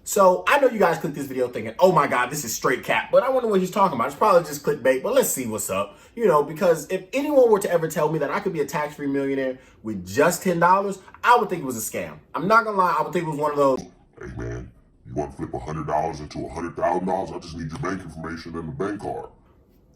So I know you guys clicked this video thinking, oh my God, this is straight cap, but I wonder what he's talking about. It's probably just clickbait, but let's see what's up. Because if anyone were to ever tell me that I could be a tax-free millionaire with just $10, I would think it was a scam. I'm not gonna lie, I would think it was one of those, hey man, you want to flip $100 into $100,000? I just need your bank information and the bank card.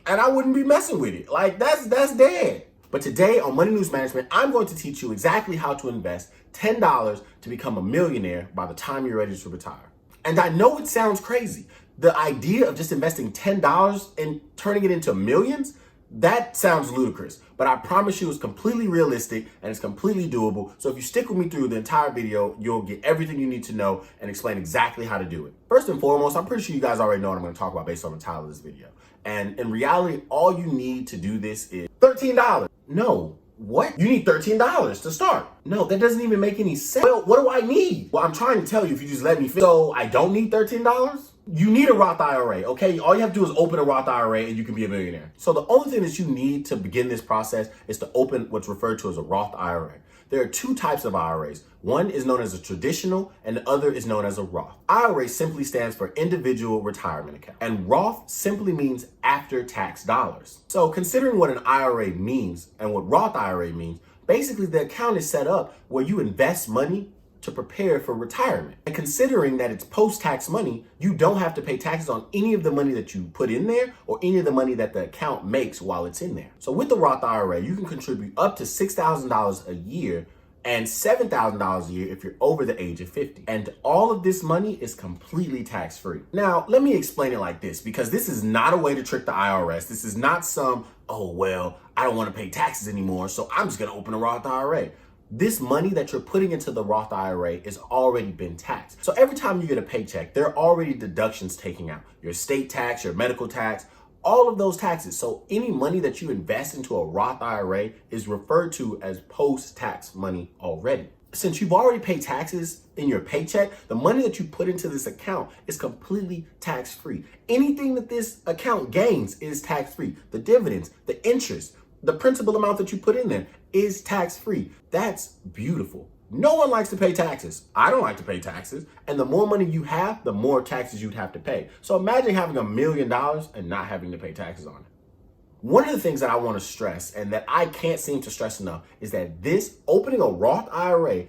and I wouldn't be messing with it. Like, that's dead. But today on Money News Management, I'm going to teach you exactly how to invest $10 to become a millionaire by the time you're ready to retire. And I know it sounds crazy. The idea of just investing $10 and turning it into millions, that sounds ludicrous. But I promise you it's completely realistic and it's completely doable. So if you stick with me through the entire video, you'll get everything you need to know and explain exactly how to do it. First and foremost, I'm pretty sure you guys already know what I'm going to talk about based on the title of this video. And in reality, all you need to do this is $13. No. What? You need $13 to start. No, that doesn't even make any sense. Well, what do I need? Well, I'm trying to tell you if you just let me finish. So I don't need $13? You need a Roth IRA, okay? All you have to do is open a Roth IRA and you can be a millionaire. So the only thing that you need to begin this process is to open what's referred to as a Roth IRA. There are two types of IRAs. One is known as a traditional and the other is known as a Roth. IRA simply stands for individual retirement account, and Roth simply means after tax dollars. So considering what an IRA means and what Roth IRA means, basically the account is set up where you invest money to prepare for retirement. And considering that it's post-tax money, you don't have to pay taxes on any of the money that you put in there or any of the money that the account makes while it's in there. So with the Roth IRA, you can contribute up to $6,000 a year and $7,000 a year if you're over the age of 50. And all of this money is completely tax-free. Now, let me explain it like this, because this is not a way to trick the IRS. This is not some, oh, well, I don't want to pay taxes anymore, so I'm just going to open a Roth IRA. This money that you're putting into the Roth IRA is already been taxed. So every time you get a paycheck, there are already deductions taken out. Your estate tax, your medical tax, all of those taxes. So any money that you invest into a Roth IRA is referred to as post-tax money already. Since you've already paid taxes in your paycheck, the money that you put into this account is completely tax-free. Anything that this account gains is tax-free. The dividends, the interest, the principal amount that you put in there is tax-free. That's beautiful. No one likes to pay taxes. I don't like to pay taxes. And the more money you have, the more taxes you'd have to pay. So imagine having $1 million and not having to pay taxes on it. One of the things that I want to stress and that I can't seem to stress enough is that this opening a Roth IRA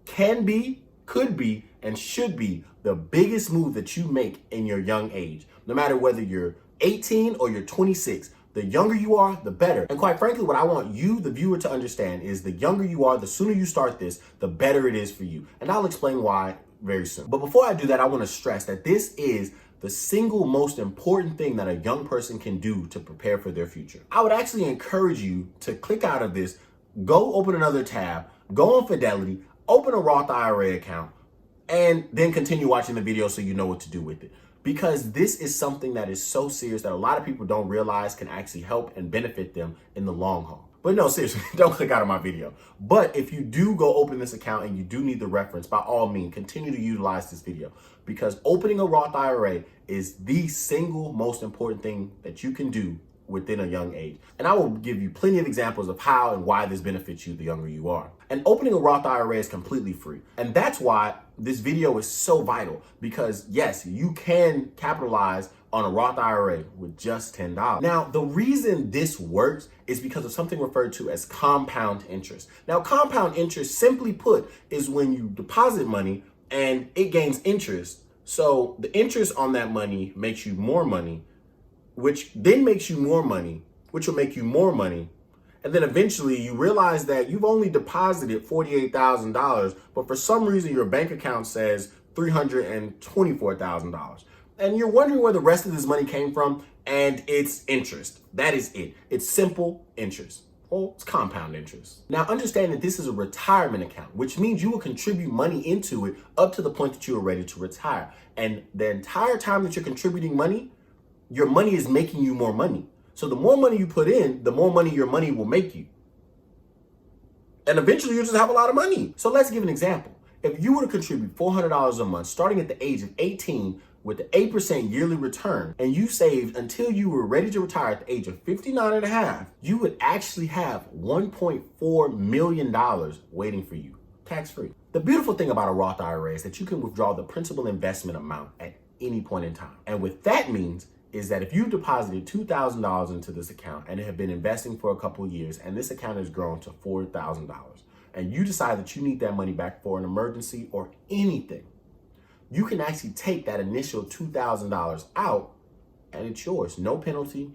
can be, could be, and should be the biggest move that you make in your young age. No matter whether you're 18 or you're 26, the younger you are, the better. And quite frankly, what I want you, the viewer, to understand is the younger you are, the sooner you start this, the better it is for you. And I'll explain why very soon. But before I do that, I want to stress that this is the single most important thing that a young person can do to prepare for their future. I would actually encourage you to click out of this, go open another tab, go on Fidelity, open a Roth IRA account, and then continue watching the video so you know what to do with it. Because this is something that is so serious that a lot of people don't realize can actually help and benefit them in the long haul. But no, seriously, don't click out of my video. But if you do go open this account and you do need the reference, by all means, continue to utilize this video, because opening a Roth IRA is the single most important thing that you can do within a young age. And I will give you plenty of examples of how and why this benefits you the younger you are. And opening a Roth IRA is completely free. And that's why this video is so vital, because yes, you can capitalize on a Roth IRA with just $10. Now, the reason this works is because of something referred to as compound interest. Now, compound interest, simply put, is when you deposit money and it gains interest. So the interest on that money makes you more money, which then makes you more money, which will make you more money. And then eventually you realize that you've only deposited $48,000, but for some reason your bank account says $324,000. And you're wondering where the rest of this money came from, and it's interest. That is it. It's simple interest. Well, it's compound interest. Now understand that this is a retirement account, which means you will contribute money into it up to the point that you are ready to retire. And the entire time that you're contributing money, your money is making you more money. So the more money you put in, the more money your money will make you. And eventually you'll just have a lot of money. So let's give an example. If you were to contribute $400 a month starting at the age of 18 with the 8% yearly return, and you saved until you were ready to retire at the age of 59 and a half, you would actually have $1.4 million waiting for you, tax-free. The beautiful thing about a Roth IRA is that you can withdraw the principal investment amount at any point in time. And what that means is that if you've deposited $2,000 into this account and have been investing for a couple of years, and this account has grown to $4,000, and you decide that you need that money back for an emergency or anything, you can actually take that initial $2,000 out and it's yours. No penalty,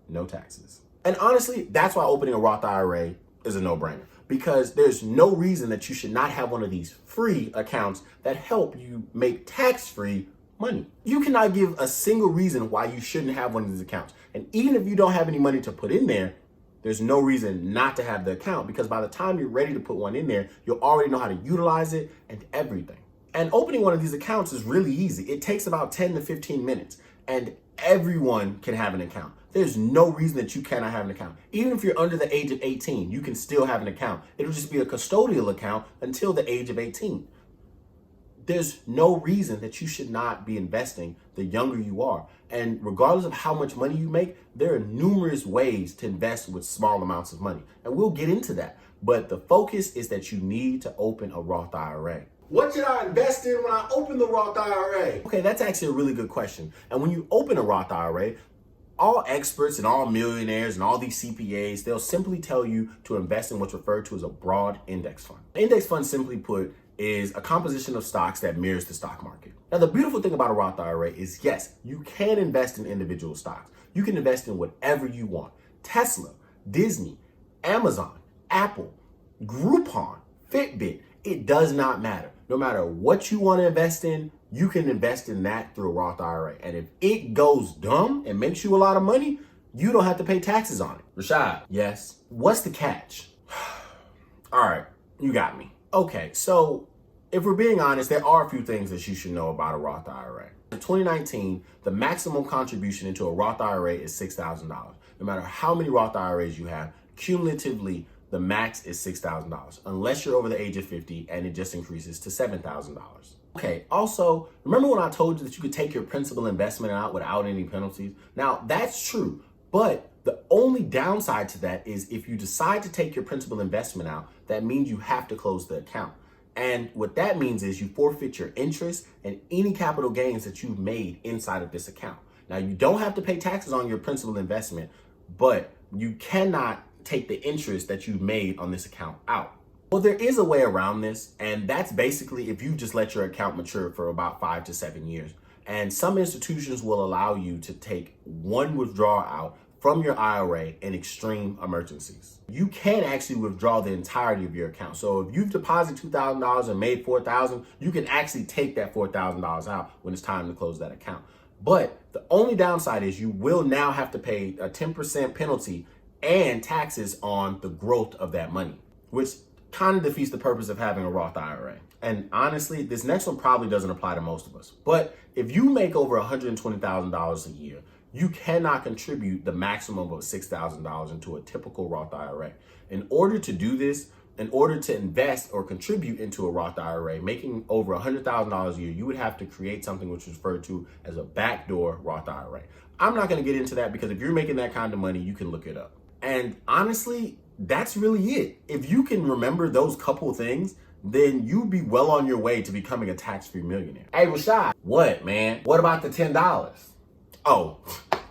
no taxes. And honestly, that's why opening a Roth IRA is a no-brainer, because there's no reason that you should not have one of these free accounts that help you make tax-free money. You cannot give a single reason why you shouldn't have one of these accounts. And even if you don't have any money to put in there, there's no reason not to have the account, because by the time you're ready to put one in there, you'll already know how to utilize it and everything. And opening one of these accounts is really easy. It takes about 10 to 15 minutes, and everyone can have an account. There's no reason that you cannot have an account. Even if you're under the age of 18, you can still have an account. It'll just be a custodial account until the age of 18. There's no reason that you should not be investing the younger you are. And regardless of how much money you make, there are numerous ways to invest with small amounts of money. And we'll get into that. But the focus is that you need to open a Roth IRA. What should I invest in when I open the Roth IRA? Okay, that's actually a really good question. And when you open a Roth IRA, all experts and all millionaires and all these CPAs, they'll simply tell you to invest in what's referred to as a broad index fund. Index fund, simply put, is a composition of stocks that mirrors the stock market. Now, the beautiful thing about a Roth IRA is, yes, you can invest in individual stocks. You can invest in whatever you want. Tesla, Disney, Amazon, Apple, Groupon, Fitbit, it does not matter. No matter what you want to invest in, you can invest in that through a Roth IRA. And if it goes dumb and makes you a lot of money, you don't have to pay taxes on it. Rashad, yes. What's the catch? All right, you got me. Okay, so if we're being honest, there are a few things that you should know about a Roth IRA. In 2019, the maximum contribution into a Roth IRA is $6,000. No matter how many Roth IRAs you have, cumulatively, the max is $6,000, unless you're over the age of 50 and it just increases to $7,000. Okay, also, remember when I told you that you could take your principal investment out without any penalties? Now, that's true, but the only downside to that is if you decide to take your principal investment out, that means you have to close the account. And what that means is you forfeit your interest and any capital gains that you've made inside of this account. Now, you don't have to pay taxes on your principal investment, but you cannot take the interest that you've made on this account out. Well, there is a way around this, and that's basically if you just let your account mature for about 5 to 7 years. And some institutions will allow you to take one withdrawal out from your IRA in extreme emergencies. You can actually withdraw the entirety of your account. So if you've deposited $2,000 and made $4,000, you can actually take that $4,000 out when it's time to close that account. But the only downside is you will now have to pay a 10% penalty and taxes on the growth of that money, which kind of defeats the purpose of having a Roth IRA. And honestly, this next one probably doesn't apply to most of us. But if you make over $120,000 a year, you cannot contribute the maximum of $6,000 into a typical Roth IRA. In order to do this, in order to invest or contribute into a Roth IRA, making over $100,000 a year, you would have to create something which is referred to as a backdoor Roth IRA. I'm not going to get into that because if you're making that kind of money, you can look it up. And honestly, that's really it. If you can remember those couple things, then you'd be well on your way to becoming a tax-free millionaire. Hey, Rashad. What, man? What about the $10? Oh,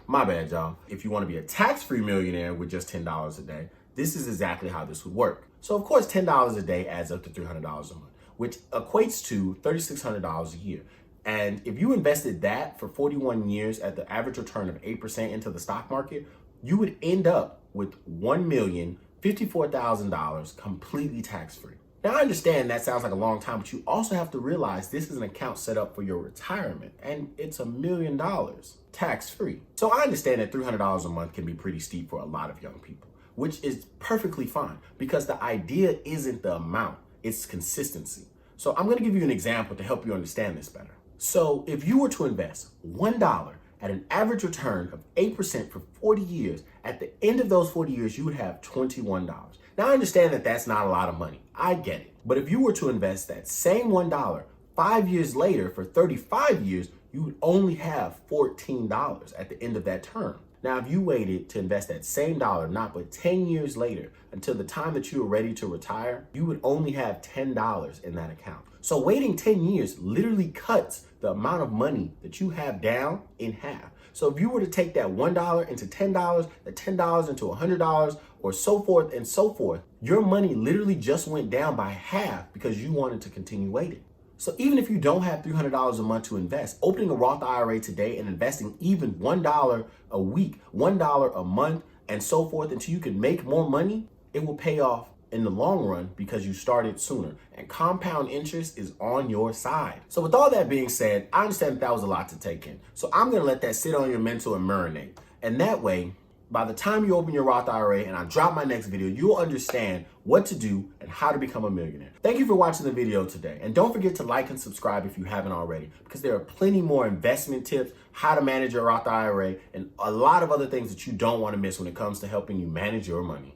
my bad, y'all. If you want to be a tax-free millionaire with just $10 a day, this is exactly how this would work. So, of course, $10 a day adds up to $300 a month, which equates to $3,600 a year. And if you invested that for 41 years at the average return of 8% into the stock market, you would end up with $1,054,000 completely tax-free. Now, I understand that sounds like a long time, but you also have to realize this is an account set up for your retirement, and it's $1 million tax-free. So I understand that $300 a month can be pretty steep for a lot of young people, which is perfectly fine because the idea isn't the amount, it's consistency. So I'm going to give you an example to help you understand this better. So if you were to invest $1 at an average return of 8% for 40 years, at the end of those 40 years, you would have $21. Now, I understand that that's not a lot of money. I get it. But if you were to invest that same $1 5 years later for 35 years, you would only have $14 at the end of that term. Now, if you waited to invest that same dollar, not but 10 years later, until the time that you were ready to retire, you would only have $10 in that account. So waiting 10 years literally cuts the amount of money that you have down in half. So if you were to take that $1 into $10, the $10 into $100, or so forth and so forth, your money literally just went down by half because you wanted to continue waiting. So even if you don't have $300 a month to invest, opening a Roth IRA today and investing even $1 a week, $1 a month, and so forth until you can make more money, it will pay off in the long run because you started sooner, and compound interest is on your side. So with all that being said, I understand that was a lot to take in. So I'm gonna let that sit on your mental and marinate. And that way, by the time you open your Roth IRA and I drop my next video, you'll understand what to do and how to become a millionaire. Thank you for watching the video today. And don't forget to like and subscribe if you haven't already, because there are plenty more investment tips, how to manage your Roth IRA, and a lot of other things that you don't want to miss when it comes to helping you manage your money.